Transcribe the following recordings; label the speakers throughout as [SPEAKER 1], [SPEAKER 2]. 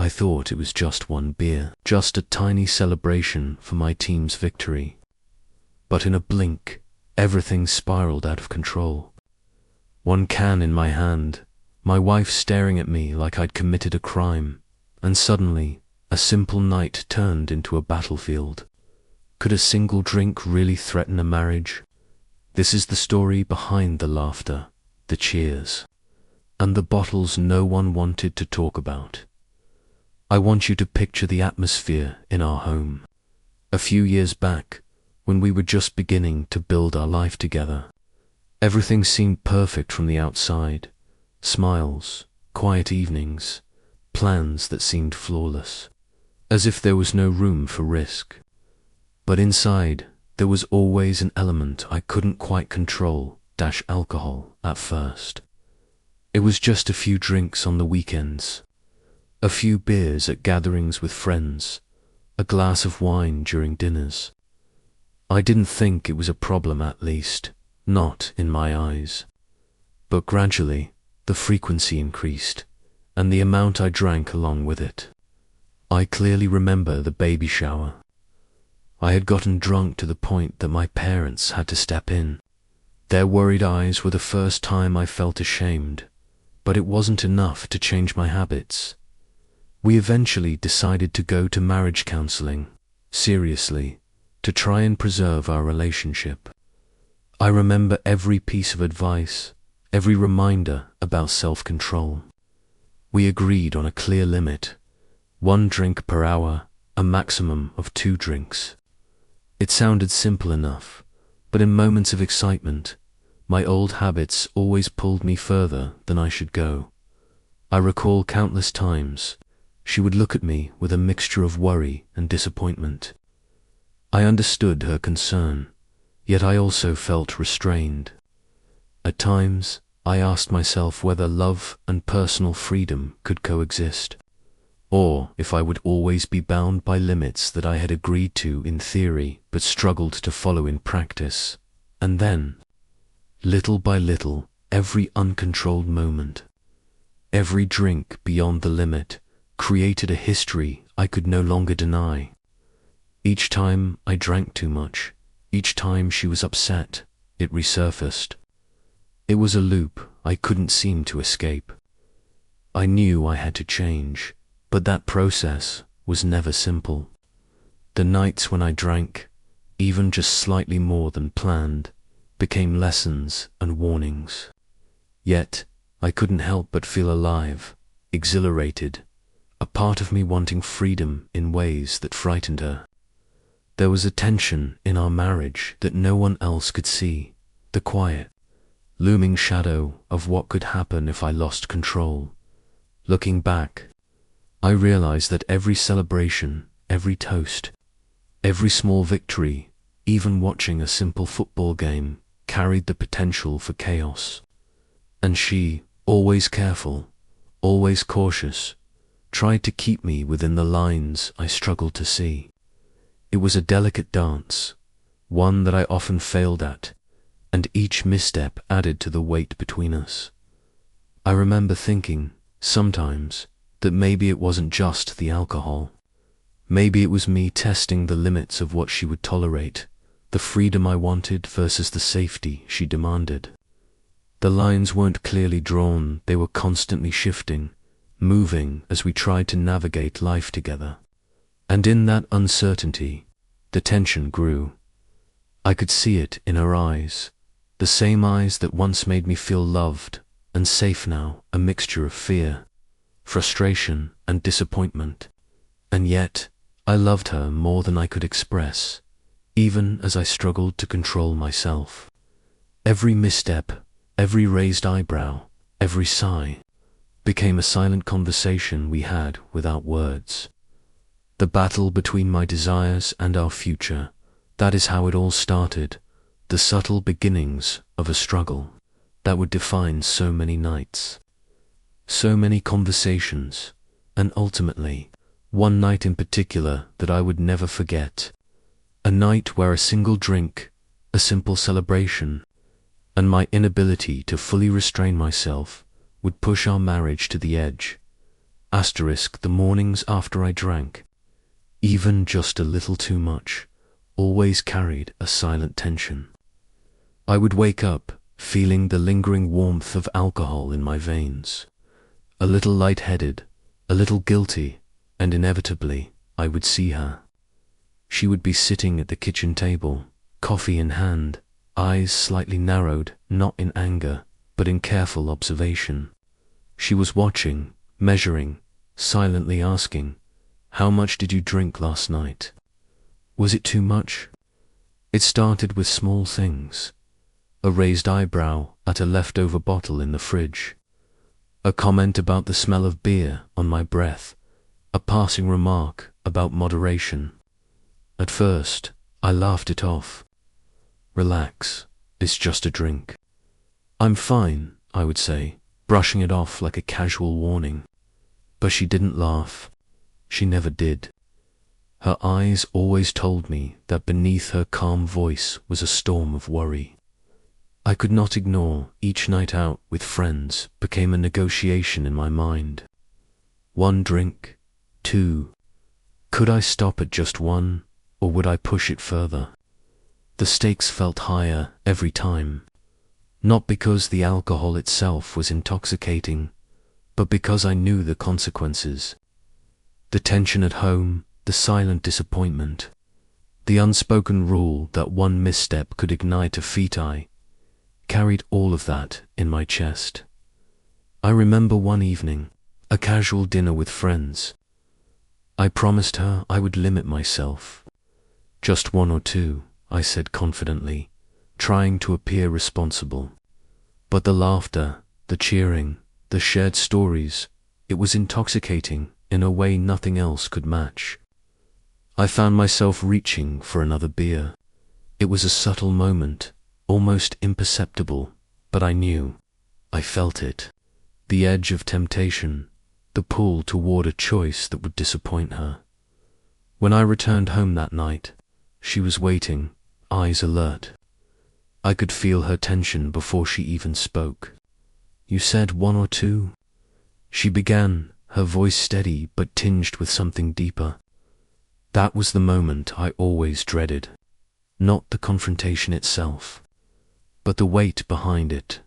[SPEAKER 1] I thought it was just one beer, just a tiny celebration for my team's victory. But in a blink, everything spiraled out of control. One can in my hand, my wife staring at me like I'd committed a crime, and suddenly, a simple night turned into a battlefield. Could a single drink really threaten a marriage? This is the story behind the laughter, the cheers, and the bottles no one wanted to talk about. I want you to picture the atmosphere in our home. A few years back, when we were just beginning to build our life together, everything seemed perfect from the outside. Smiles, quiet evenings, plans that seemed flawless, as if there was no room for risk. But inside, there was always an element I couldn't quite control, alcohol, at first. It was just a few drinks on the weekends, a few beers at gatherings with friends, a glass of wine during dinners. I didn't think it was a problem, at least, not in my eyes. But gradually, the frequency increased, and the amount I drank along with it. I clearly remember the baby shower. I had gotten drunk to the point that my parents had to step in. Their worried eyes were the first time I felt ashamed, but it wasn't enough to change my habits. We eventually decided to go to marriage counseling, seriously, to try and preserve our relationship. I remember every piece of advice, every reminder about self-control. We agreed on a clear limit, 1 drink per hour, a maximum of 2 drinks. It sounded simple enough, but in moments of excitement, my old habits always pulled me further than I should go. I recall countless times she would look at me with a mixture of worry and disappointment. I understood her concern, yet I also felt restrained. At times, I asked myself whether love and personal freedom could coexist, or if I would always be bound by limits that I had agreed to in theory but struggled to follow in practice. And then, little by little, every uncontrolled moment, every drink beyond the limit, created a history I could no longer deny. Each time I drank too much, each time she was upset, it resurfaced. It was a loop I couldn't seem to escape. I knew I had to change, but that process was never simple. The nights when I drank, even just slightly more than planned, became lessons and warnings. Yet, I couldn't help but feel alive, exhilarated, a part of me wanting freedom in ways that frightened her. There was a tension in our marriage that no one else could see, the quiet, looming shadow of what could happen if I lost control. Looking back, I realized that every celebration, every toast, every small victory, even watching a simple football game, carried the potential for chaos. And she, always careful, always cautious, tried to keep me within the lines I struggled to see. It was a delicate dance, one that I often failed at, and each misstep added to the weight between us. I remember thinking, sometimes, that maybe it wasn't just the alcohol. Maybe it was me testing the limits of what she would tolerate, the freedom I wanted versus the safety she demanded. The lines weren't clearly drawn, they were constantly shifting, moving as we tried to navigate life together. And in that uncertainty, the tension grew. I could see it in her eyes, the same eyes that once made me feel loved and safe, now a mixture of fear, frustration, and disappointment. And yet, I loved her more than I could express, even as I struggled to control myself. Every misstep, every raised eyebrow, every sigh, became a silent conversation we had without words. The battle between my desires and our future, that is how it all started, the subtle beginnings of a struggle that would define so many nights, so many conversations, and ultimately, one night in particular that I would never forget. A night where a single drink, a simple celebration, and my inability to fully restrain myself would push our marriage to the edge. The mornings after I drank, even just a little too much, always carried a silent tension. I would wake up feeling the lingering warmth of alcohol in my veins, a little lightheaded, a little guilty, and inevitably I would see her. She would be sitting at the kitchen table, coffee in hand, eyes slightly narrowed, not in anger, but in careful observation. She was watching, measuring, silently asking, "How much did you drink last night? Was it too much?" It started with small things. A raised eyebrow at a leftover bottle in the fridge, a comment about the smell of beer on my breath, a passing remark about moderation. At first, I laughed it off. "Relax, it's just a drink." "I'm fine," I would say, brushing it off like a casual warning. But she didn't laugh. She never did. Her eyes always told me that beneath her calm voice was a storm of worry. I could not ignore. Each night out with friends became a negotiation in my mind. 1 drink, 2. Could I stop at just 1, or would I push it further? The stakes felt higher every time, not because the alcohol itself was intoxicating, but because I knew the consequences. The tension at home, the silent disappointment, the unspoken rule that one misstep could ignite a feud, carried all of that in my chest. I remember one evening, a casual dinner with friends. I promised her I would limit myself. "Just 1 or 2, I said confidently, trying to appear responsible. But the laughter, the cheering, the shared stories, it was intoxicating in a way nothing else could match. I found myself reaching for another beer. It was a subtle moment, almost imperceptible, but I knew. I felt it. The edge of temptation, the pull toward a choice that would disappoint her. When I returned home that night, she was waiting, eyes alert. I could feel her tension before she even spoke. "You said 1 or 2? She began, her voice steady but tinged with something deeper. That was the moment I always dreaded. Not the confrontation itself, but the weight behind it,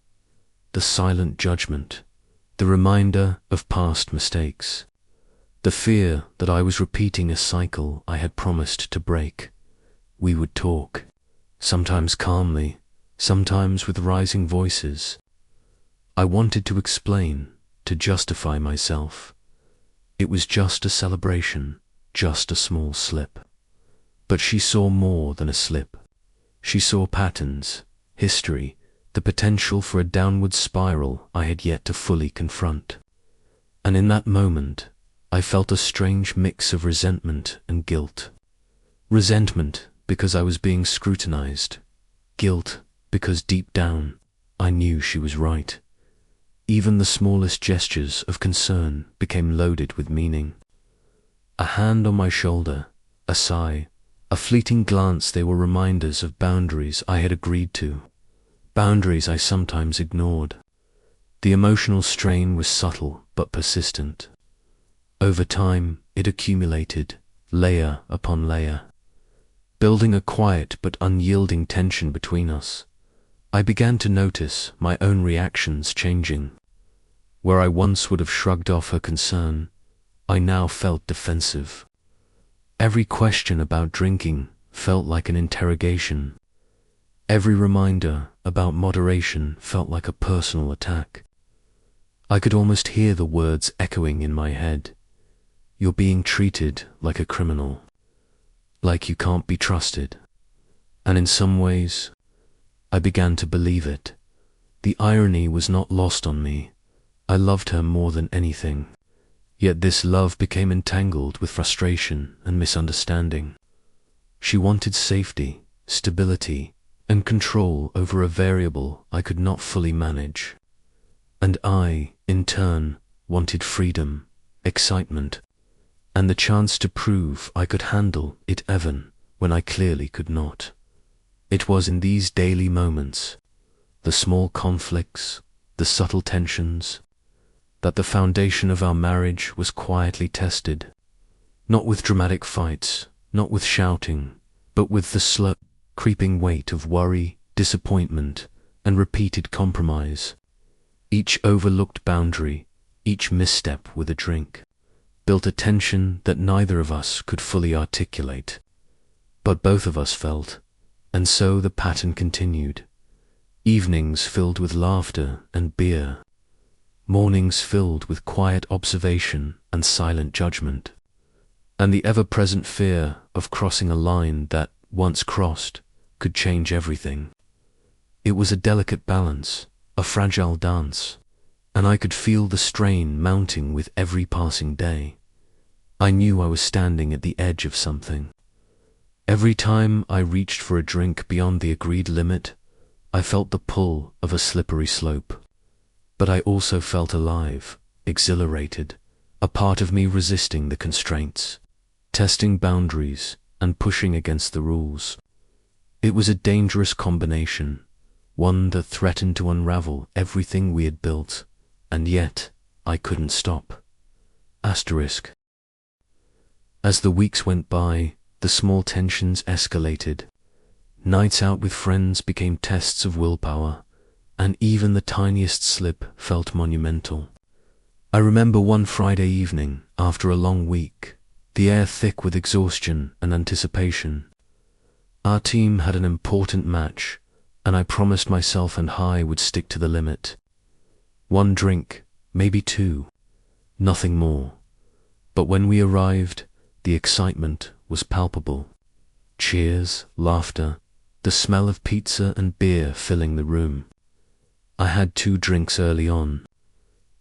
[SPEAKER 1] the silent judgment, the reminder of past mistakes, the fear that I was repeating a cycle I had promised to break. We would talk, sometimes calmly, sometimes with rising voices. I wanted to explain, to justify myself. It was just a celebration, just a small slip. But she saw more than a slip. She saw patterns, history, the potential for a downward spiral I had yet to fully confront. And in that moment, I felt a strange mix of resentment and guilt. Resentment because I was being scrutinized. Guilt because deep down, I knew she was right. Even the smallest gestures of concern became loaded with meaning. A hand on my shoulder, a sigh, a fleeting glance, they were reminders of boundaries I had agreed to. Boundaries I sometimes ignored. The emotional strain was subtle but persistent. Over time, it accumulated, layer upon layer, building a quiet but unyielding tension between us. I began to notice my own reactions changing. Where I once would have shrugged off her concern, I now felt defensive. Every question about drinking felt like an interrogation. Every reminder about moderation felt like a personal attack. I could almost hear the words echoing in my head. "You're being treated like a criminal. Like you can't be trusted." And in some ways, I began to believe it. The irony was not lost on me. I loved her more than anything. Yet this love became entangled with frustration and misunderstanding. She wanted safety, stability, and control over a variable I could not fully manage. And I, in turn, wanted freedom, excitement, and the chance to prove I could handle it even when I clearly could not. It was in these daily moments, the small conflicts, the subtle tensions, that the foundation of our marriage was quietly tested, not with dramatic fights, not with shouting, but with the slow, creeping weight of worry, disappointment, and repeated compromise. Each overlooked boundary, each misstep with a drink, built a tension that neither of us could fully articulate, but both of us felt, and so the pattern continued. Evenings filled with laughter and beer, mornings filled with quiet observation and silent judgment, and the ever-present fear of crossing a line that, once crossed, could change everything. It was a delicate balance, a fragile dance, and I could feel the strain mounting with every passing day. I knew I was standing at the edge of something. Every time I reached for a drink beyond the agreed limit, I felt the pull of a slippery slope. But I also felt alive, exhilarated, a part of me resisting the constraints, testing boundaries, and pushing against the rules. It was a dangerous combination, one that threatened to unravel everything we had built, and yet I couldn't stop. Asterisk. As the weeks went by, the small tensions escalated. Nights out with friends became tests of willpower, and even the tiniest slip felt monumental. I remember one Friday evening, after a long week, the air thick with exhaustion and anticipation. Our team had an important match, and I promised myself and I would stick to the limit. One drink, maybe two, nothing more. But when we arrived, the excitement was palpable. Cheers, laughter, the smell of pizza and beer filling the room. I had 2 drinks early on.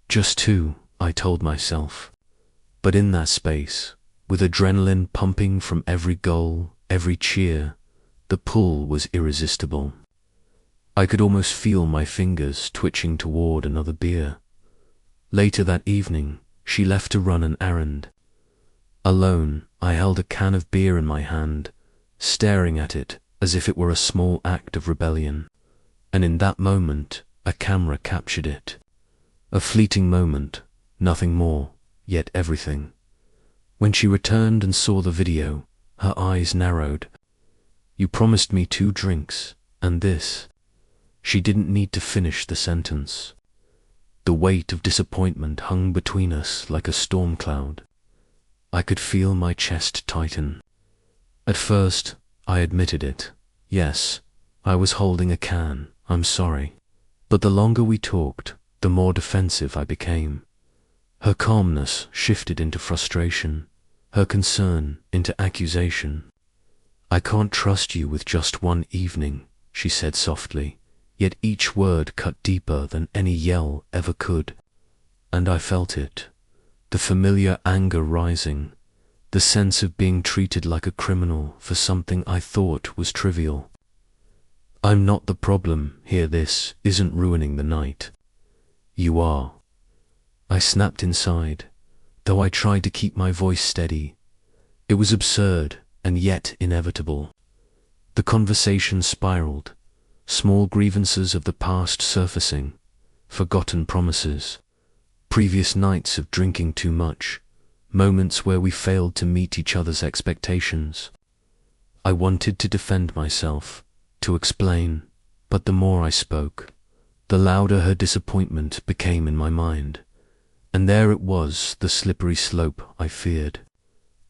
[SPEAKER 1] Just 2, I told myself. But in that space, with adrenaline pumping from every goal, every cheer, the pull was irresistible. I could almost feel my fingers twitching toward another beer. Later that evening, she left to run an errand. Alone, I held a can of beer in my hand, staring at it as if it were a small act of rebellion. And in that moment, a camera captured it. A fleeting moment, nothing more, yet everything. When she returned and saw the video, her eyes narrowed. "You promised me 2 drinks, and this." She didn't need to finish the sentence. The weight of disappointment hung between us like a storm cloud. I could feel my chest tighten. At first, I admitted it. Yes, I was holding a can, I'm sorry. But the longer we talked, the more defensive I became. Her calmness shifted into frustration, her concern into accusation. "I can't trust you with just one evening," she said softly, yet each word cut deeper than any yell ever could. And I felt it, the familiar anger rising, the sense of being treated like a criminal for something I thought was trivial. "I'm not the problem here, this isn't ruining the night. You are." I snapped inside, though I tried to keep my voice steady. It was absurd and yet inevitable. The conversation spiraled, small grievances of the past surfacing, forgotten promises, previous nights of drinking too much, moments where we failed to meet each other's expectations. I wanted to defend myself, to explain, but the more I spoke, the louder her disappointment became in my mind. And there it was, the slippery slope I feared.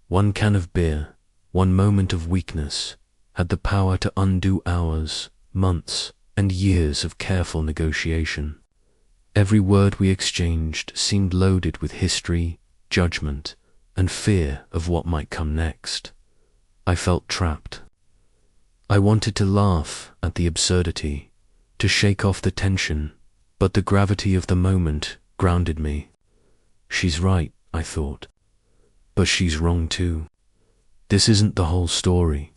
[SPEAKER 1] One can of beer, one moment of weakness, had the power to undo hours, months, and years of careful negotiation. Every word we exchanged seemed loaded with history, judgment, and fear of what might come next. I felt trapped. I wanted to laugh at the absurdity, to shake off the tension, but the gravity of the moment grounded me. She's right, I thought. But she's wrong too. This isn't the whole story.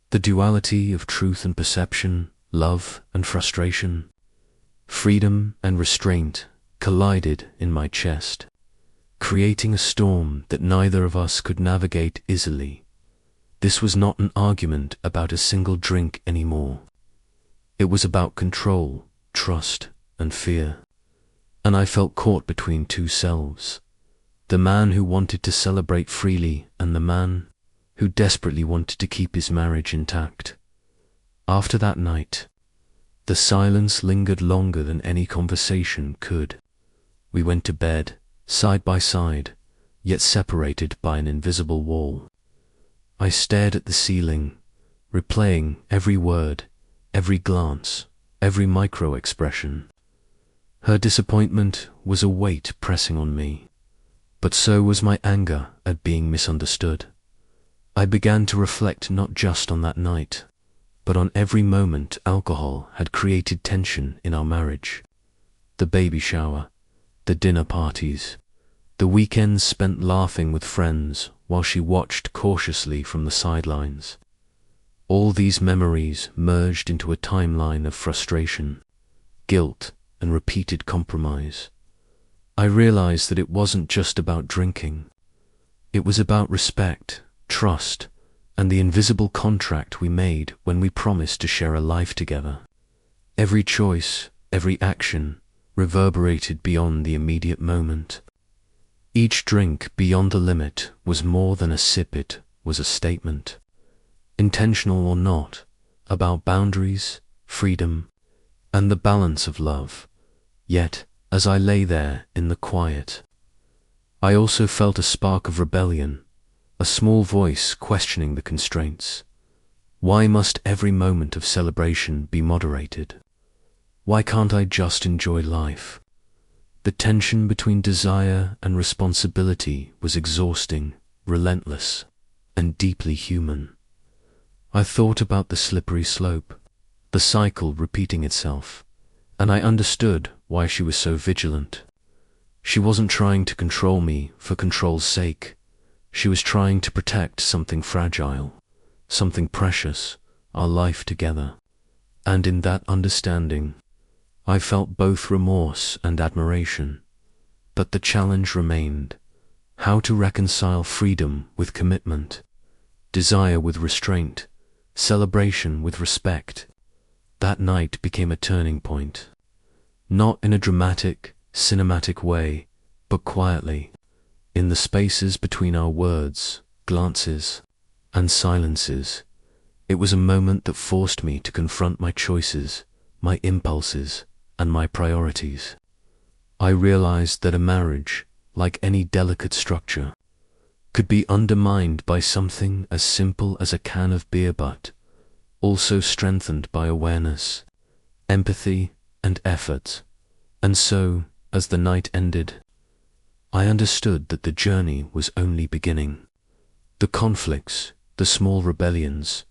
[SPEAKER 1] The duality of truth and perception, love and frustration, freedom and restraint collided in my chest, creating a storm that neither of us could navigate easily. This was not an argument about a single drink anymore. It was about control, trust, and fear. and I felt caught between two selves. The man who wanted to celebrate freely and the man who desperately wanted to keep his marriage intact. After that night, the silence lingered longer than any conversation could. We went to bed, side by side, yet separated by an invisible wall. I stared at the ceiling, replaying every word, every glance, every micro-expression. Her disappointment was a weight pressing on me, but so was my anger at being misunderstood. I began to reflect not just on that night, but on every moment alcohol had created tension in our marriage. The baby shower, the dinner parties, the weekends spent laughing with friends while she watched cautiously from the sidelines. All these memories merged into a timeline of frustration, guilt, and repeated compromise. I realized that it wasn't just about drinking. It was about respect, trust, and the invisible contract we made when we promised to share a life together. Every choice, every action, reverberated beyond the immediate moment. Each drink beyond the limit was more than a sip, it was a statement. Intentional or not, about boundaries, freedom, and the balance of love. Yet, as I lay there in the quiet, I also felt a spark of rebellion, a small voice questioning the constraints. Why must every moment of celebration be moderated? Why can't I just enjoy life? The tension between desire and responsibility was exhausting, relentless, and deeply human. I thought about the slippery slope, the cycle repeating itself, and I understood why she was so vigilant. She wasn't trying to control me for control's sake. She was trying to protect something fragile, something precious, our life together. And in that understanding, I felt both remorse and admiration. But the challenge remained: how to reconcile freedom with commitment, desire with restraint, celebration with respect. That night became a turning point. Not in a dramatic, cinematic way, but quietly, in the spaces between our words, glances, and silences. It was a moment that forced me to confront my choices, my impulses, and my priorities. I realized that a marriage, like any delicate structure, could be undermined by something as simple as a can of beer, but also strengthened by awareness, empathy, and effort. And so, as the night ended, I understood that the journey was only beginning. The conflicts, the small rebellions,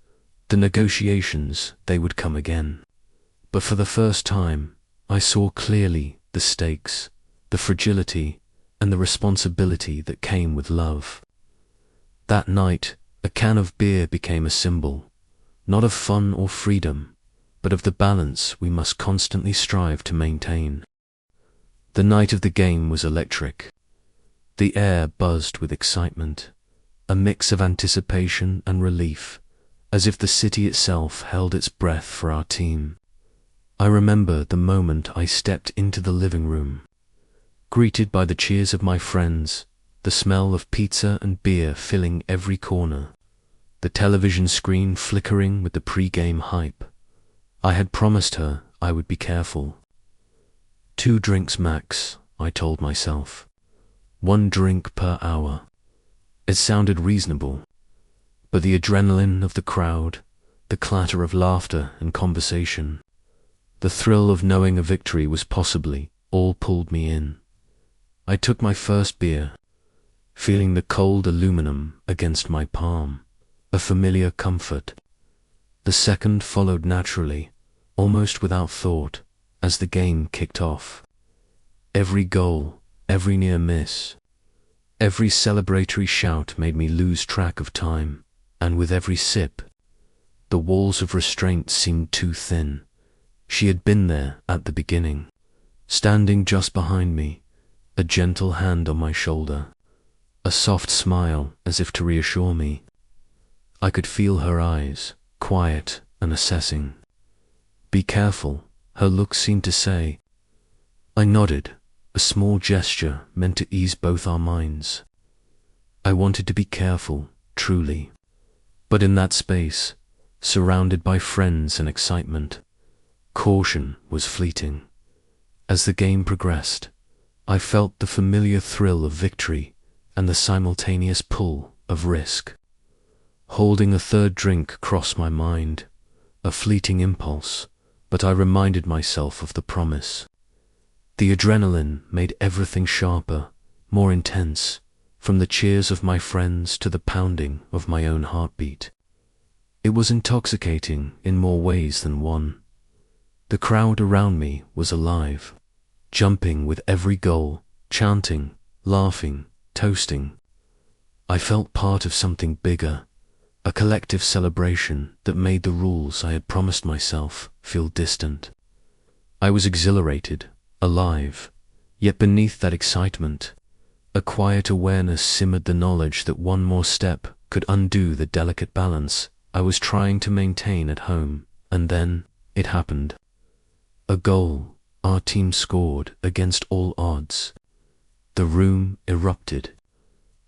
[SPEAKER 1] the negotiations, they would come again. But for the first time, I saw clearly the stakes, the fragility, and the responsibility that came with love. That night, a can of beer became a symbol, not of fun or freedom, but of the balance we must constantly strive to maintain. The night of the game was electric. The air buzzed with excitement, a mix of anticipation and relief, as if the city itself held its breath for our team. I remember the moment I stepped into the living room, greeted by the cheers of my friends, the smell of pizza and beer filling every corner, the television screen flickering with the pre-game hype. I had promised her I would be careful. 2 drinks max, I told myself. 1 drink per hour. It sounded reasonable, but the adrenaline of the crowd, the clatter of laughter and conversation, the thrill of knowing a victory was possibly all pulled me in. I took my first beer, feeling the cold aluminum against my palm, a familiar comfort. The second followed naturally, almost without thought, as the game kicked off. Every goal, every near miss, every celebratory shout made me lose track of time, and with every sip, the walls of restraint seemed too thin. She had been there at the beginning, standing just behind me, a gentle hand on my shoulder, a soft smile as if to reassure me. I could feel her eyes, quiet and assessing. "Be careful," her look seemed to say. I nodded, a small gesture meant to ease both our minds. I wanted to be careful, truly. But in that space, surrounded by friends and excitement, caution was fleeting. As the game progressed, I felt the familiar thrill of victory and the simultaneous pull of risk. Holding a third drink crossed my mind, a fleeting impulse, but I reminded myself of the promise. The adrenaline made everything sharper, more intense, from the cheers of my friends to the pounding of my own heartbeat. It was intoxicating in more ways than one. The crowd around me was alive, jumping with every goal, chanting, laughing, toasting. I felt part of something bigger, a collective celebration that made the rules I had promised myself feel distant. I was exhilarated, alive, yet beneath that excitement, a quiet awareness simmered, the knowledge that one more step could undo the delicate balance I was trying to maintain at home. And then it happened. A goal our team scored against all odds. The room erupted.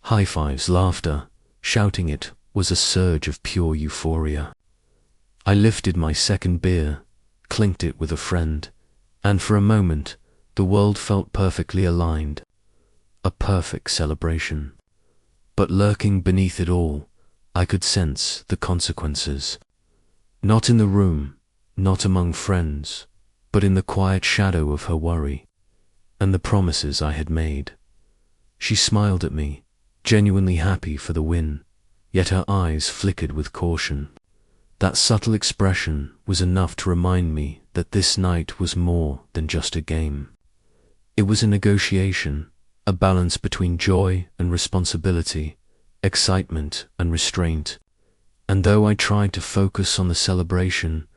[SPEAKER 1] High fives, laughter, shouting. It was a surge of pure euphoria. I lifted my second beer, clinked it with a friend, and for a moment the world felt perfectly aligned. A perfect celebration. But lurking beneath it all, I could sense the consequences. Not in the room, not among friends, but in the quiet shadow of her worry, and the promises I had made. She smiled at me, genuinely happy for the win, yet her eyes flickered with caution. That subtle expression was enough to remind me that this night was more than just a game. It was a negotiation, a balance between joy and responsibility, excitement and restraint, and though I tried to focus on the celebration,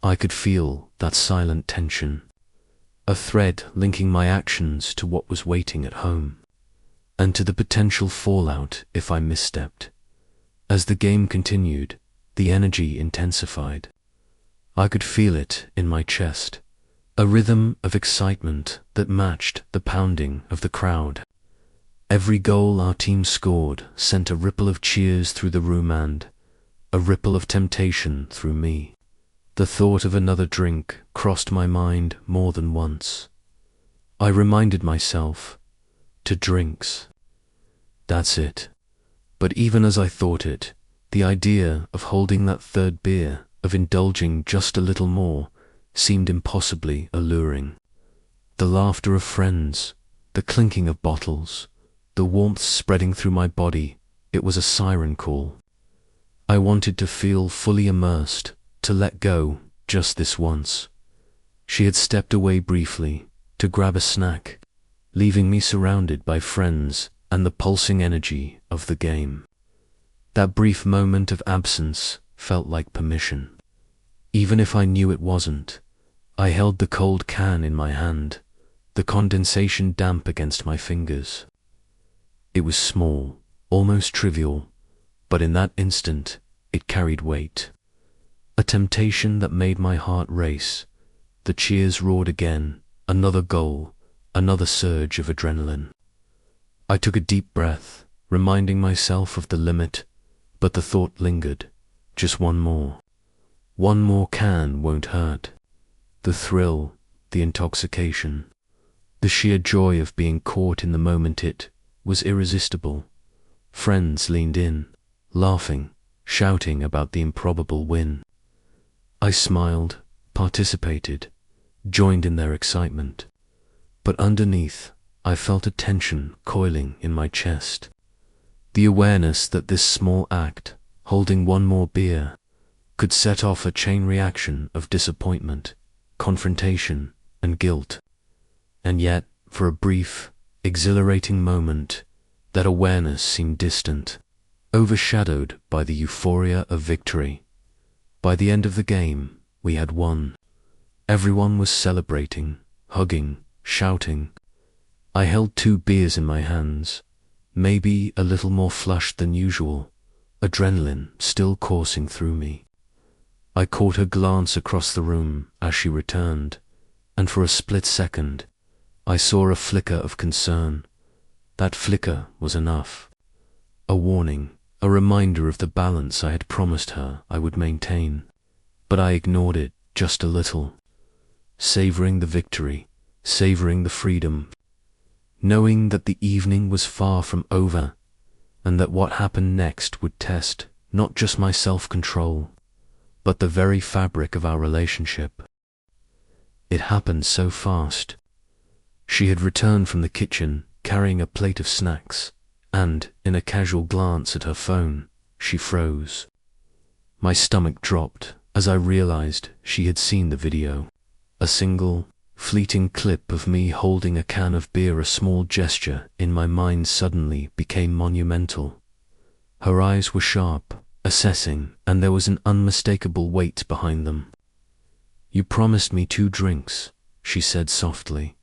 [SPEAKER 1] I could feel that silent tension, a thread linking my actions to what was waiting at home, and to the potential fallout if I misstepped. As the game continued, the energy intensified. I could feel it in my chest, a rhythm of excitement that matched the pounding of the crowd. Every goal our team scored sent a ripple of cheers through the room and a ripple of temptation through me. The thought of another drink crossed my mind more than once. I reminded myself, 2 drinks. That's it. But even as I thought it, the idea of holding that third beer, of indulging just a little more, seemed impossibly alluring. The laughter of friends, the clinking of bottles, the warmth spreading through my body, it was a siren call. I wanted to feel fully immersed, to let go just this once. She had stepped away briefly to grab a snack, leaving me surrounded by friends and the pulsing energy of the game. That brief moment of absence felt like permission. Even if I knew it wasn't, I held the cold can in my hand, the condensation damp against my fingers. It was small, almost trivial, but in that instant it carried weight. A temptation that made my heart race. The cheers roared again, another goal, another surge of adrenaline. I took a deep breath, reminding myself of the limit, but the thought lingered. Just one more. One more can won't hurt. The thrill, the intoxication, the sheer joy of being caught in the moment, it was irresistible. Friends leaned in, laughing, shouting about the improbable win. I smiled, participated, joined in their excitement. But underneath, I felt a tension coiling in my chest. The awareness that this small act, holding one more beer, could set off a chain reaction of disappointment, confrontation, and guilt. And yet, for a brief, exhilarating moment, that awareness seemed distant, overshadowed by the euphoria of victory. By the end of the game, we had won. Everyone was celebrating, hugging, shouting. I held 2 beers in my hands, maybe a little more flushed than usual, adrenaline still coursing through me. I caught her glance across the room as she returned, and for a split second, I saw a flicker of concern. That flicker was enough. A warning, a reminder of the balance I had promised her I would maintain. But I ignored it just a little, savoring the victory, savoring the freedom, knowing that the evening was far from over, and that what happened next would test not just my self-control, but the very fabric of our relationship. It happened so fast. She had returned from the kitchen carrying a plate of snacks, and, in a casual glance at her phone, she froze. My stomach dropped as I realized she had seen the video. A single, fleeting clip of me holding a can of beer, a small gesture in my mind suddenly became monumental. Her eyes were sharp, assessing, and there was an unmistakable weight behind them. "You promised me 2 drinks, she said softly,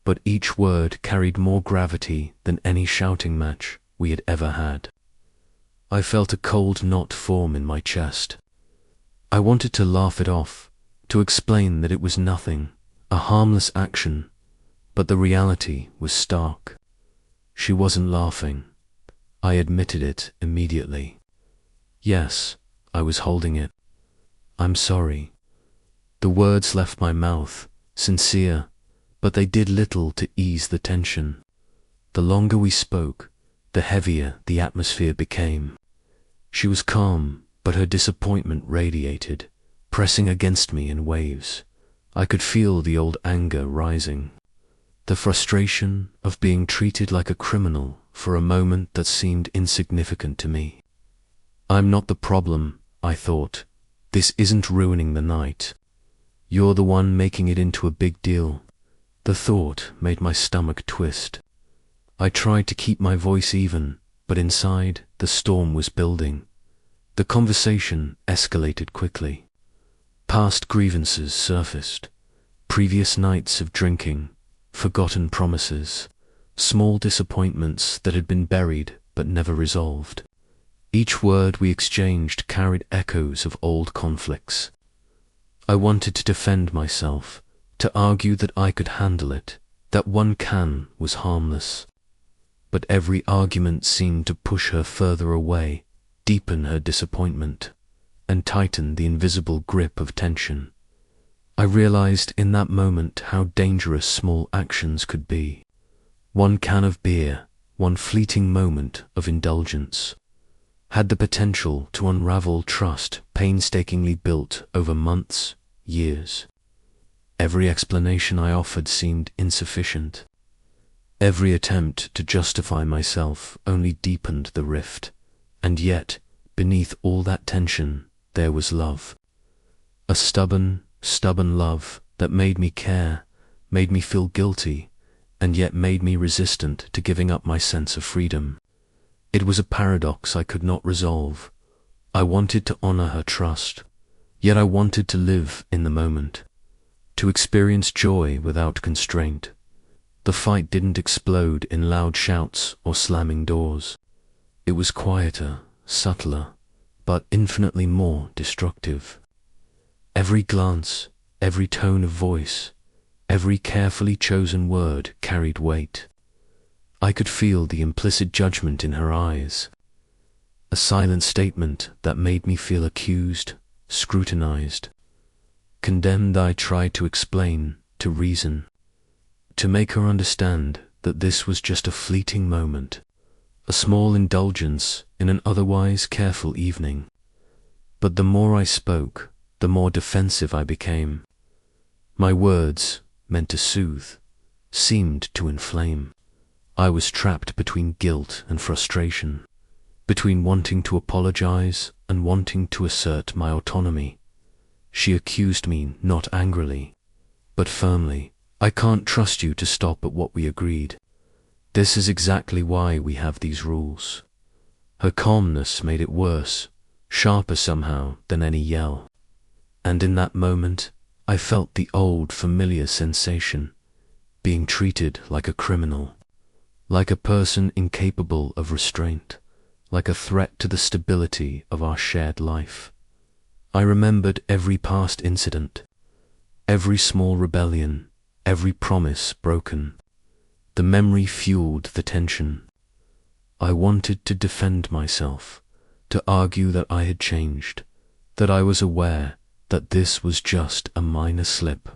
[SPEAKER 1] but each word carried more gravity than any shouting match we had ever had. I felt a cold knot form in my chest. I wanted to laugh it off, to explain that it was nothing, a harmless action, but the reality was stark. She wasn't laughing. I admitted it immediately. Yes, I was holding it. "I'm sorry." The words left my mouth, sincere, but they did little to ease the tension. The longer we spoke, the heavier the atmosphere became. She was calm, but her disappointment radiated, pressing against me in waves. I could feel the old anger rising, the frustration of being treated like a criminal for a moment that seemed insignificant to me. "I'm not the problem," I thought. "This isn't ruining the night. You're the one making it into a big deal." The thought made my stomach twist. I tried to keep my voice even, but inside, the storm was building. The conversation escalated quickly. Past grievances surfaced, previous nights of drinking, forgotten promises, small disappointments that had been buried but never resolved. Each word we exchanged carried echoes of old conflicts. I wanted to defend myself, to argue that I could handle it, that 1 can was harmless. But every argument seemed to push her further away, deepen her disappointment, and tighten the invisible grip of tension. I realized in that moment how dangerous small actions could be. 1 can of beer, 1 fleeting moment of indulgence, had the potential to unravel trust painstakingly built over months, years. Every explanation I offered seemed insufficient. Every attempt to justify myself only deepened the rift. And yet, beneath all that tension, there was love. A stubborn love that made me care, made me feel guilty, and yet made me resistant to giving up my sense of freedom. It was a paradox I could not resolve. I wanted to honor her trust, yet I wanted to live in the moment, to experience joy without constraint. The fight didn't explode in loud shouts or slamming doors. It was quieter, subtler, but infinitely more destructive. Every glance, every tone of voice, every carefully chosen word carried weight. I could feel the implicit judgment in her eyes, a silent statement that made me feel accused, scrutinized. Condemned, I tried to explain, to reason, to make her understand that this was just a fleeting moment, a small indulgence in an otherwise careful evening. But the more I spoke, the more defensive I became. My words, meant to soothe, seemed to inflame. I was trapped between guilt and frustration, between wanting to apologize and wanting to assert my autonomy. She accused me not angrily, but firmly. "I can't trust you to stop at what we agreed. This is exactly why we have these rules." Her calmness made it worse, sharper somehow than any yell. And in that moment, I felt the old familiar sensation, being treated like a criminal, like a person incapable of restraint, like a threat to the stability of our shared life. I remembered every past incident, every small rebellion, every promise broken. The memory fueled the tension. I wanted to defend myself, to argue that I had changed, that I was aware that this was just a minor slip.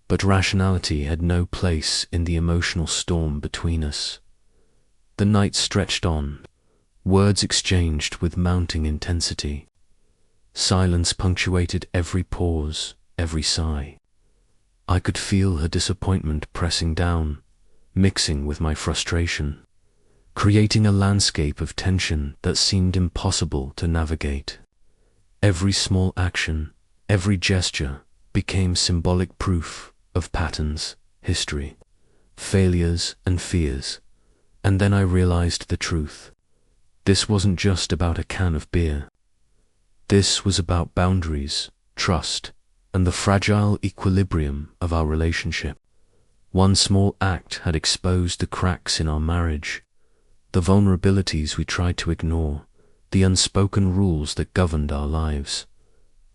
[SPEAKER 1] But rationality had no place in the emotional storm between us. The night stretched on, words exchanged with mounting intensity. Silence punctuated every pause, every sigh. I could feel her disappointment pressing down, mixing with my frustration, creating a landscape of tension that seemed impossible to navigate. Every small action, every gesture became symbolic proof of patterns, history, failures and fears. And then I realized the truth. This wasn't just about a can of beer. This was about boundaries, trust, and the fragile equilibrium of our relationship. One small act had exposed the cracks in our marriage, the vulnerabilities we tried to ignore, the unspoken rules that governed our lives.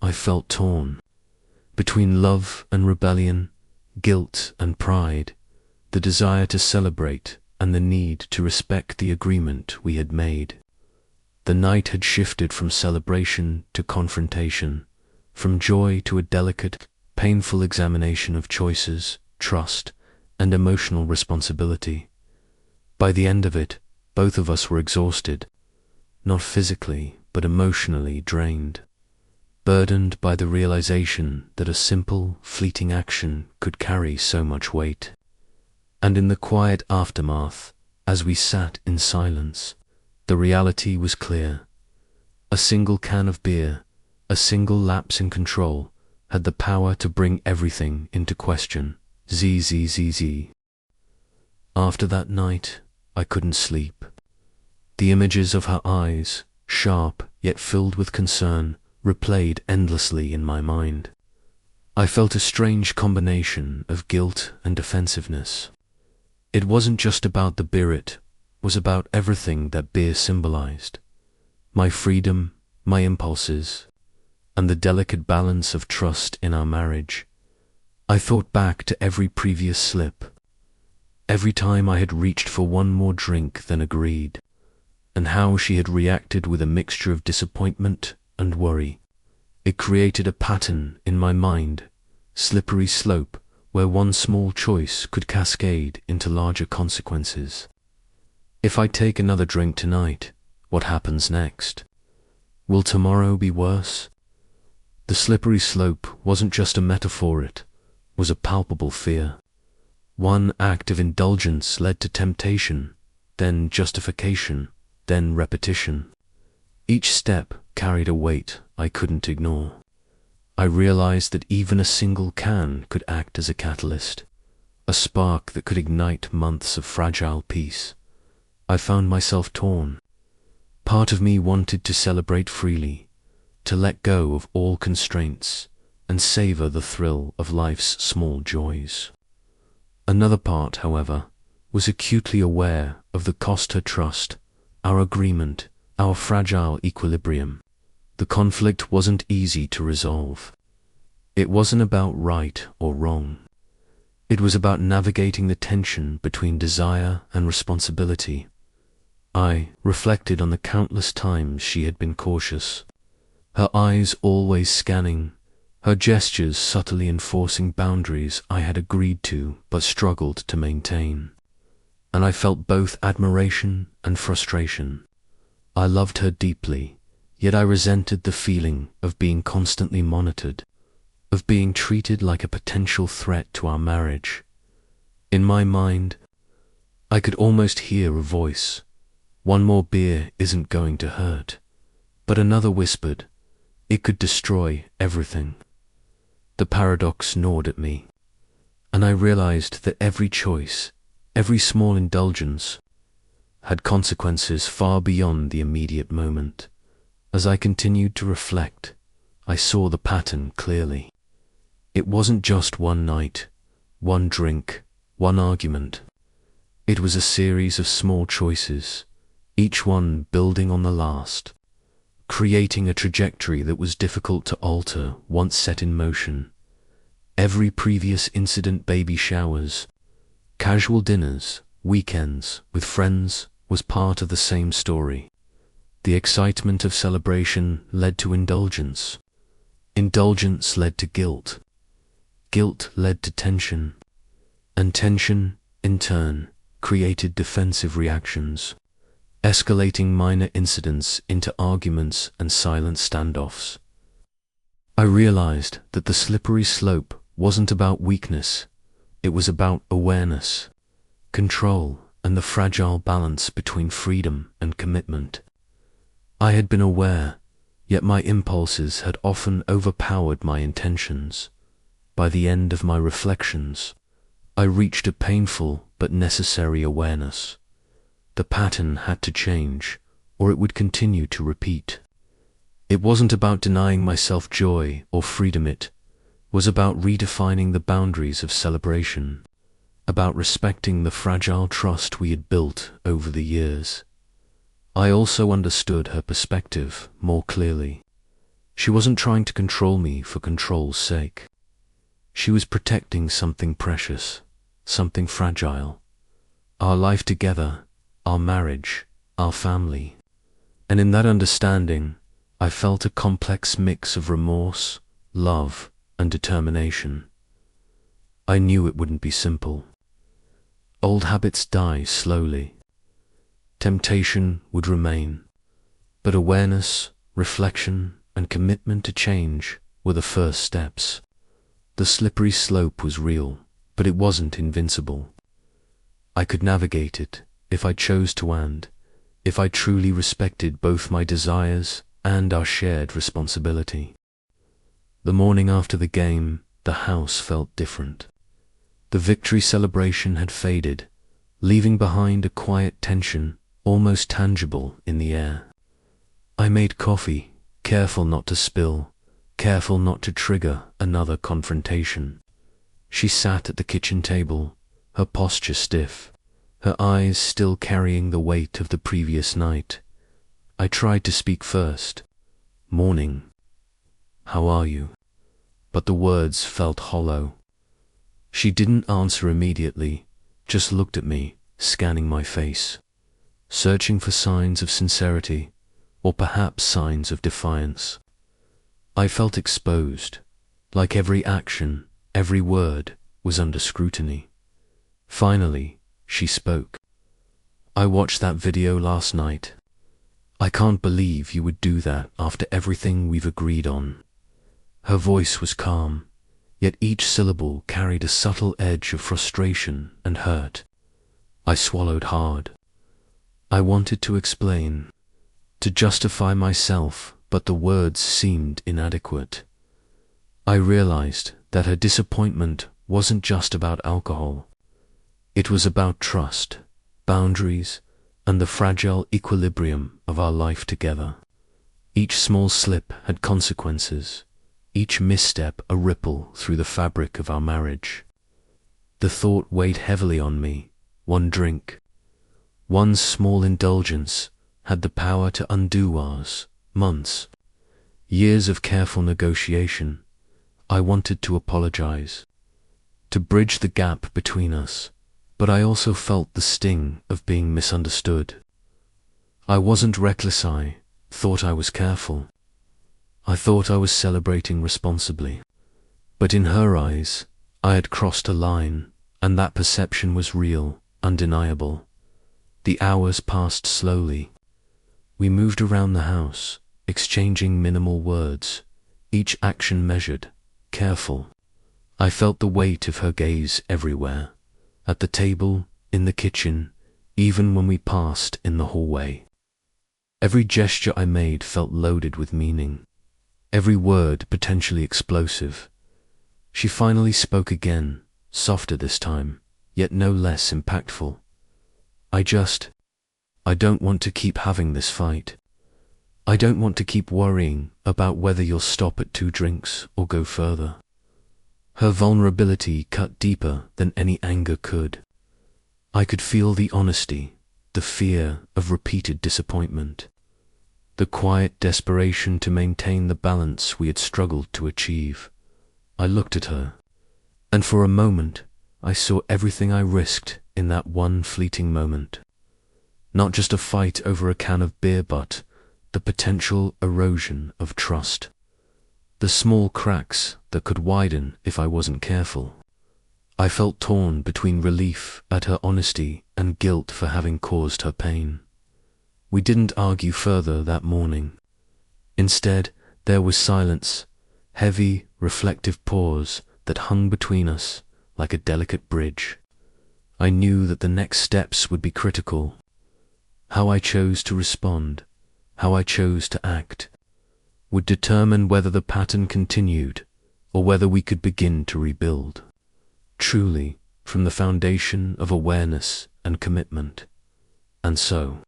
[SPEAKER 1] I felt torn. Between love and rebellion, guilt and pride, the desire to celebrate and the need to respect the agreement we had made. The night had shifted from celebration to confrontation, from joy to a delicate, painful examination of choices, trust, and emotional responsibility. By the end of it, both of us were exhausted, not physically, but emotionally drained, burdened by the realization that a simple, fleeting action could carry so much weight. And in the quiet aftermath, as we sat in silence, the reality was clear. A single can of beer, a single lapse in control, had the power to bring everything into question. ZZZZ. After that night, I couldn't sleep. The images of her eyes, sharp yet filled with concern, replayed endlessly in my mind. I felt a strange combination of guilt and defensiveness. It wasn't just about the beer, it was about everything that beer symbolized. My freedom, my impulses, and the delicate balance of trust in our marriage. I thought back to every previous slip, every time I had reached for one more drink than agreed, and how she had reacted with a mixture of disappointment and worry. It created a pattern in my mind, slippery slope, where one small choice could cascade into larger consequences. If I take another drink tonight, what happens next? Will tomorrow be worse? The slippery slope wasn't just a metaphor, it was a palpable fear. One act of indulgence led to temptation, then justification, then repetition. Each step carried a weight I couldn't ignore. I realized that even a single can could act as a catalyst, a spark that could ignite months of fragile peace. I found myself torn. Part of me wanted to celebrate freely, to let go of all constraints and savor the thrill of life's small joys. Another part, however, was acutely aware of the cost her trust, our agreement, our fragile equilibrium. The conflict wasn't easy to resolve. It wasn't about right or wrong. It was about navigating the tension between desire and responsibility. I reflected on the countless times she had been cautious, her eyes always scanning, her gestures subtly enforcing boundaries I had agreed to but struggled to maintain. And I felt both admiration and frustration. I loved her deeply, yet I resented the feeling of being constantly monitored, of being treated like a potential threat to our marriage. In my mind, I could almost hear a voice. One more beer isn't going to hurt. But another whispered, it could destroy everything. The paradox gnawed at me, and I realized that every choice, every small indulgence, had consequences far beyond the immediate moment. As I continued to reflect, I saw the pattern clearly. It wasn't just one night, one drink, one argument. It was a series of small choices, each one building on the last, creating a trajectory that was difficult to alter once set in motion. Every previous incident, baby showers, Casual dinners, weekends, with friends was part of the same story. The excitement of celebration led to indulgence. Indulgence led to guilt. Guilt led to tension. And tension, in turn, created defensive reactions, escalating minor incidents into arguments and silent standoffs. I realized that the slippery slope wasn't about weakness, it was about awareness, control, and the fragile balance between freedom and commitment. I had been aware, yet my impulses had often overpowered my intentions. By the end of my reflections, I reached a painful but necessary awareness. The pattern had to change, or it would continue to repeat. It wasn't about denying myself joy or freedom, it was about redefining the boundaries of celebration, about respecting the fragile trust we had built over the years. I also understood her perspective more clearly. She wasn't trying to control me for control's sake. She was protecting something precious, something fragile. Our life together, our marriage, our family. And in that understanding, I felt a complex mix of remorse, love, and determination. I knew it wouldn't be simple. Old habits die slowly. Temptation would remain, but awareness, reflection, and commitment to change were the first steps. The slippery slope was real, but it wasn't invincible. I could navigate it if I chose to, and if I truly respected both my desires and our shared responsibility. The morning after the game, the house felt different. The victory celebration had faded, leaving behind a quiet tension almost tangible in the air. I made coffee, careful not to spill, careful not to trigger another confrontation. She sat at the kitchen table, her posture stiff, her eyes still carrying the weight of the previous night. I tried to speak first. "Morning. How are you?" But the words felt hollow. She didn't answer immediately, just looked at me, scanning my face, searching for signs of sincerity, or perhaps signs of defiance. I felt exposed, like every action, every word was under scrutiny. Finally, she spoke. "I watched that video last night. I can't believe you would do that after everything we've agreed on." Her voice was calm, yet each syllable carried a subtle edge of frustration and hurt. I swallowed hard. I wanted to explain, to justify myself, but the words seemed inadequate. I realized that her disappointment wasn't just about alcohol. It was about trust, boundaries, and the fragile equilibrium of our life together. Each small slip had consequences, each misstep a ripple through the fabric of our marriage. The thought weighed heavily on me. One drink, one small indulgence had the power to undo ours. Months, years of careful negotiation. I wanted to apologize, to bridge the gap between us, but I also felt the sting of being misunderstood. I wasn't reckless, I thought I was careful. I thought I was celebrating responsibly. But in her eyes, I had crossed a line, and that perception was real, undeniable. The hours passed slowly. We moved around the house, exchanging minimal words, each action measured, careful. I felt the weight of her gaze everywhere, at the table, in the kitchen, even when we passed in the hallway. Every gesture I made felt loaded with meaning, every word potentially explosive. She finally spoke again, softer this time, yet no less impactful. I don't want to keep having this fight. I don't want to keep worrying about whether you'll stop at 2 drinks or go further." Her vulnerability cut deeper than any anger could. I could feel the honesty, the fear of repeated disappointment, the quiet desperation to maintain the balance we had struggled to achieve. I looked at her, and for a moment, I saw everything I risked in that one fleeting moment. Not just a fight over a can of beer, but the potential erosion of trust. The small cracks that could widen if I wasn't careful. I felt torn between relief at her honesty and guilt for having caused her pain. We didn't argue further that morning. Instead, there was silence, heavy, reflective pause that hung between us like a delicate bridge. I knew that the next steps would be critical. How I chose to respond, how I chose to act, would determine whether the pattern continued or whether we could begin to rebuild. Truly, from the foundation of awareness and commitment. And so,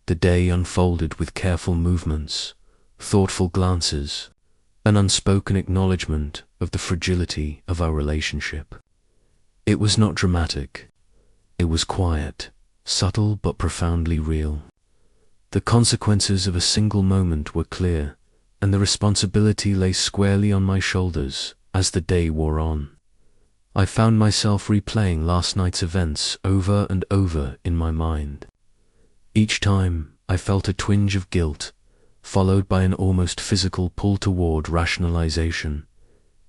[SPEAKER 1] the day unfolded with careful movements, thoughtful glances, an unspoken acknowledgement of the fragility of our relationship. It was not dramatic. It was quiet, subtle but profoundly real. The consequences of a single moment were clear, and the responsibility lay squarely on my shoulders as the day wore on. I found myself replaying last night's events over and over in my mind. Each time I felt a twinge of guilt, followed by an almost physical pull toward rationalization.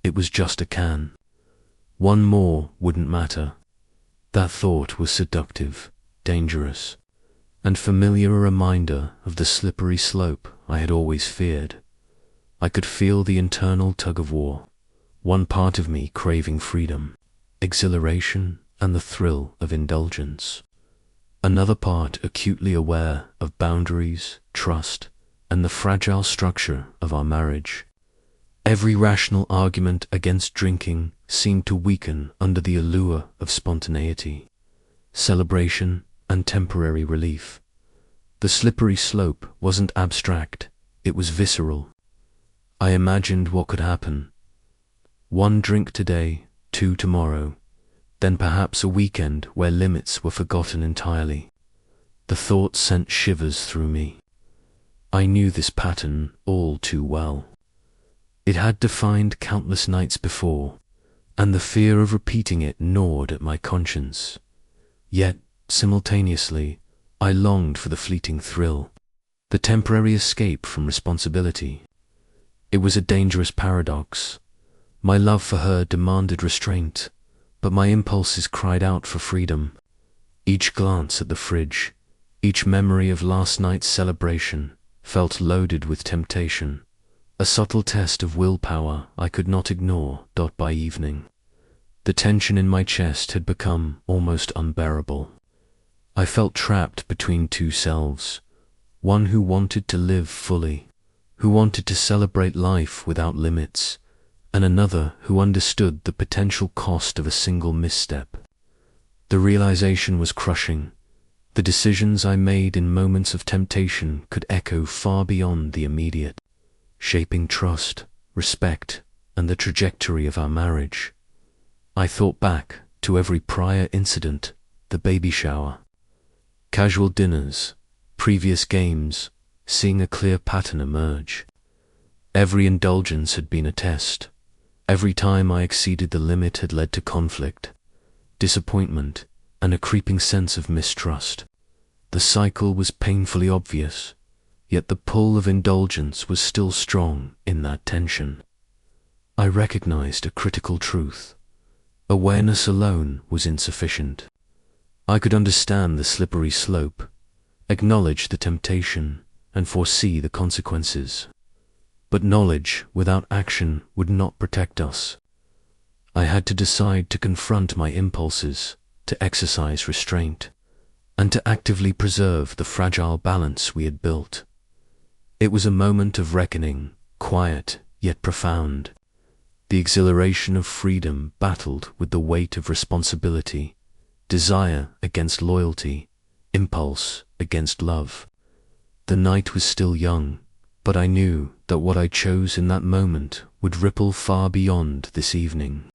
[SPEAKER 1] It was just a can. One more wouldn't matter. That thought was seductive, dangerous, and familiar, a reminder of the slippery slope I had always feared. I could feel the internal tug-of-war, one part of me craving freedom, exhilaration, and the thrill of indulgence. Another part acutely aware of boundaries, trust, and the fragile structure of our marriage. Every rational argument against drinking seemed to weaken under the allure of spontaneity, celebration, and temporary relief. The slippery slope wasn't abstract, it was visceral. I imagined what could happen. 1 drink today, 2 tomorrow, then perhaps a weekend where limits were forgotten entirely. The thought sent shivers through me. I knew this pattern all too well. It had defined countless nights before, and the fear of repeating it gnawed at my conscience. Yet, simultaneously, I longed for the fleeting thrill, the temporary escape from responsibility. It was a dangerous paradox. My love for her demanded restraint, but my impulses cried out for freedom. Each glance at the fridge, each memory of last night's celebration, felt loaded with temptation, a subtle test of willpower I could not ignore. By evening, the tension in my chest had become almost unbearable. I felt trapped between two selves, one who wanted to live fully, who wanted to celebrate life without limits, and another who understood the potential cost of a single misstep. The realization was crushing. The decisions I made in moments of temptation could echo far beyond the immediate, shaping trust, respect, and the trajectory of our marriage. I thought back to every prior incident, the baby shower, casual dinners, previous games, seeing a clear pattern emerge. Every indulgence had been a test. Every time I exceeded the limit had led to conflict, disappointment, and a creeping sense of mistrust. The cycle was painfully obvious, yet the pull of indulgence was still strong in that tension. I recognized a critical truth. Awareness alone was insufficient. I could understand the slippery slope, acknowledge the temptation, and foresee the consequences. But knowledge without action would not protect us. I had to decide to confront my impulses, to exercise restraint, and to actively preserve the fragile balance we had built. It was a moment of reckoning, quiet yet profound. The exhilaration of freedom battled with the weight of responsibility, desire against loyalty, impulse against love. The night was still young, but I knew that what I chose in that moment would ripple far beyond this evening,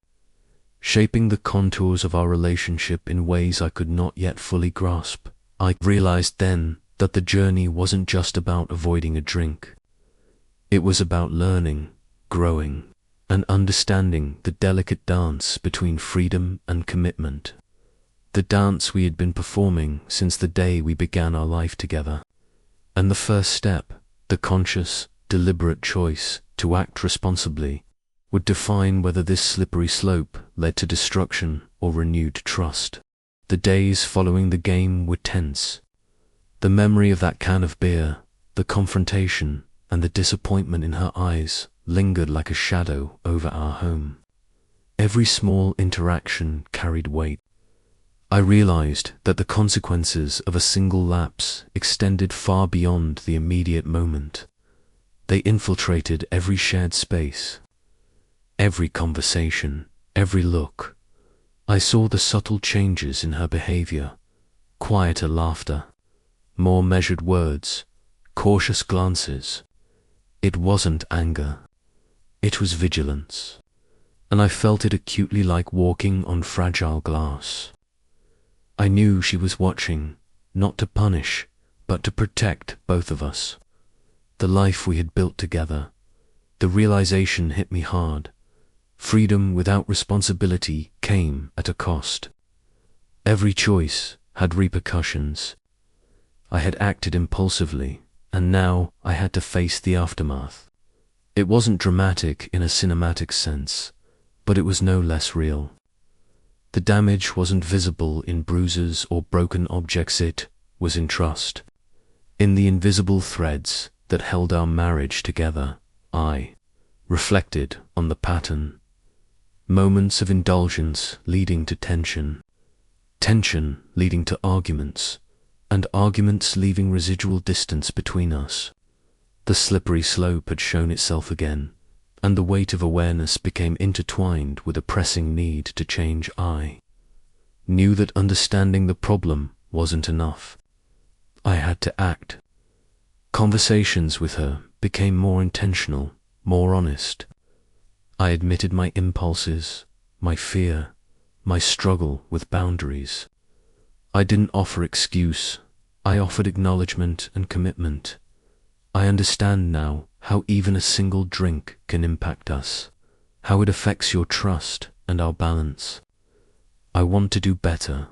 [SPEAKER 1] shaping the contours of our relationship in ways I could not yet fully grasp. I realized then that the journey wasn't just about avoiding a drink. It was about learning, growing, and understanding the delicate dance between freedom and commitment. The dance we had been performing since the day we began our life together. And the first step, the conscious, deliberate choice to act responsibly, would define whether this slippery slope led to destruction or renewed trust. The days following the game were tense. The memory of that can of beer, the confrontation, and the disappointment in her eyes lingered like a shadow over our home. Every small interaction carried weight. I realized that the consequences of a single lapse extended far beyond the immediate moment. They infiltrated every shared space, every conversation, every look. I saw the subtle changes in her behavior, quieter laughter, more measured words, cautious glances. It wasn't anger. It was vigilance. And I felt it acutely, like walking on fragile glass. I knew she was watching, not to punish, but to protect both of us. The life we had built together. The realization hit me hard. Freedom without responsibility came at a cost. Every choice had repercussions. I had acted impulsively, and now I had to face the aftermath. It wasn't dramatic in a cinematic sense, but it was no less real. The damage wasn't visible in bruises or broken objects, it was in trust. In the invisible threads that held our marriage together. I reflected on the pattern. Moments of indulgence leading to tension, tension leading to arguments, and arguments leaving residual distance between us. The slippery slope had shown itself again, and the weight of awareness became intertwined with a pressing need to change. I knew that understanding the problem wasn't enough. I had to act. Conversations with her became more intentional, more honest. I admitted my impulses, my fear, my struggle with boundaries. I didn't offer excuse. I offered acknowledgement and commitment. I understand now how even a single drink can impact us, how it affects your trust and our balance. I want to do better.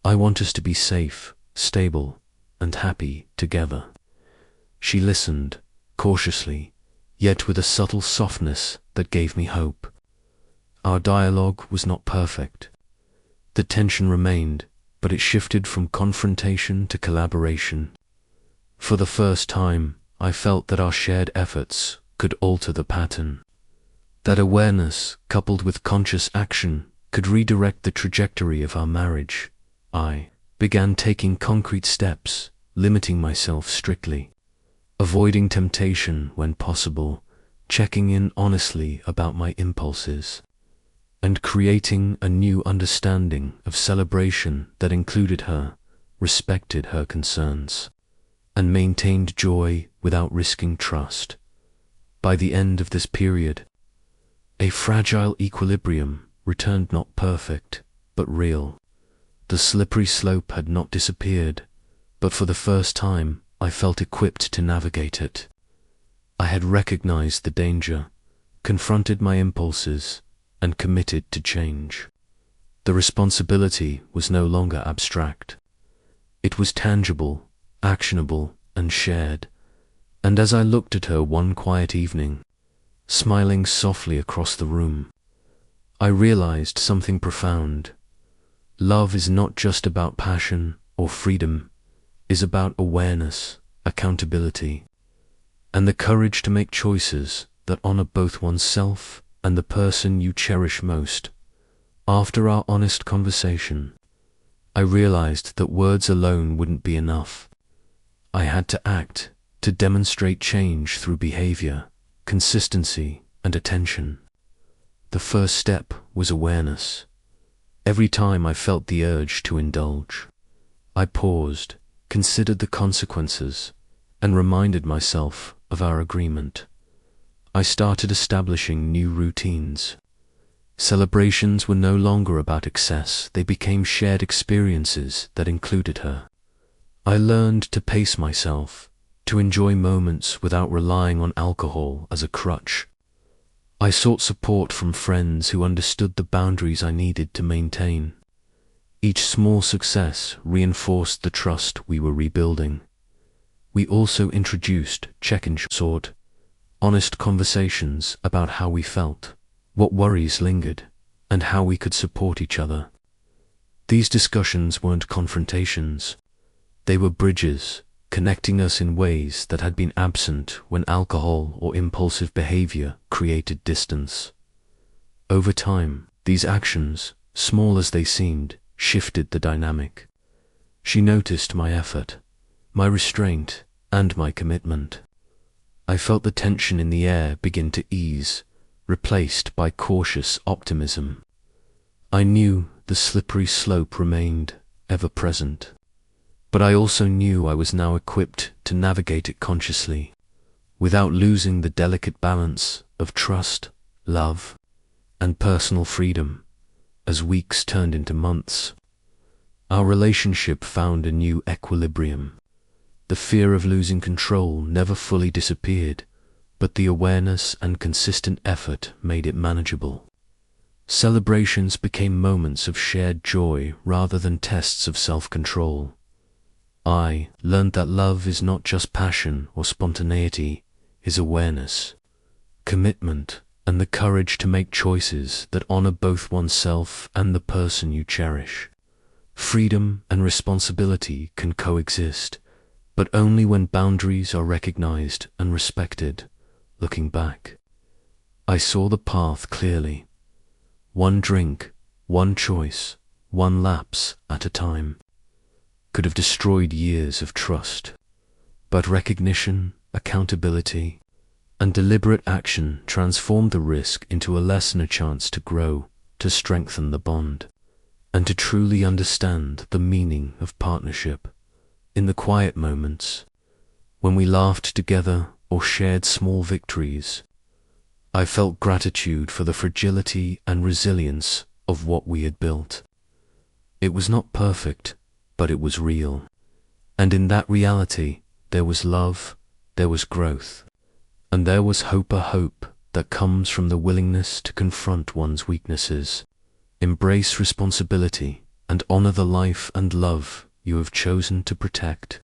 [SPEAKER 1] I want us to be safe, stable, and happy together. She listened, cautiously, yet with a subtle softness that gave me hope. Our dialogue was not perfect. The tension remained, but it shifted from confrontation to collaboration. For the first time, I felt that our shared efforts could alter the pattern. That awareness, coupled with conscious action, could redirect the trajectory of our marriage. I began taking concrete steps, limiting myself strictly, avoiding temptation when possible, checking in honestly about my impulses, and creating a new understanding of celebration that included her, respected her concerns, and maintained joy without risking trust. By the end of this period, a fragile equilibrium returned, not perfect, but real. The slippery slope had not disappeared, but for the first time I felt equipped to navigate it. I had recognized the danger, confronted my impulses, and committed to change. The responsibility was no longer abstract. It was tangible, actionable, and shared. And as I looked at her one quiet evening, smiling softly across the room, I realized something profound. Love is not just about passion or freedom. It is about awareness, accountability, and the courage to make choices that honor both oneself and the person you cherish most. After our honest conversation, I realized that words alone wouldn't be enough. I had to act, to demonstrate change through behavior, consistency, and attention. The first step was awareness. Every time I felt the urge to indulge, I paused, considered the consequences, and reminded myself of our agreement. I started establishing new routines. Celebrations were no longer about excess, they became shared experiences that included her. I learned to pace myself, to enjoy moments without relying on alcohol as a crutch. I sought support from friends who understood the boundaries I needed to maintain. Each small success reinforced the trust we were rebuilding. We also introduced check-ins, honest conversations about how we felt, what worries lingered, and how we could support each other. These discussions weren't confrontations. They were bridges, connecting us in ways that had been absent when alcohol or impulsive behavior created distance. Over time, these actions, small as they seemed, shifted the dynamic. She noticed my effort, my restraint, and my commitment. I felt the tension in the air begin to ease, replaced by cautious optimism. I knew the slippery slope remained ever present, but I also knew I was now equipped to navigate it consciously, without losing the delicate balance of trust, love, and personal freedom. As weeks turned into months, our relationship found a new equilibrium. The fear of losing control never fully disappeared, but the awareness and consistent effort made it manageable. Celebrations became moments of shared joy rather than tests of self-control. I learned that love is not just passion or spontaneity, is awareness, commitment, and the courage to make choices that honor both oneself and the person you cherish. Freedom and responsibility can coexist, but only when boundaries are recognized and respected. Looking back, I saw the path clearly. One drink, one choice, one lapse at a time could have destroyed years of trust. But recognition, accountability, and deliberate action transformed the risk into a lesson, a chance to grow, to strengthen the bond, and to truly understand the meaning of partnership. In the quiet moments, when we laughed together or shared small victories, I felt gratitude for the fragility and resilience of what we had built. It was not perfect, but it was real. And in that reality, there was love, there was growth, and there was hope, a hope that comes from the willingness to confront one's weaknesses, embrace responsibility, and honor the life and love you have chosen to protect.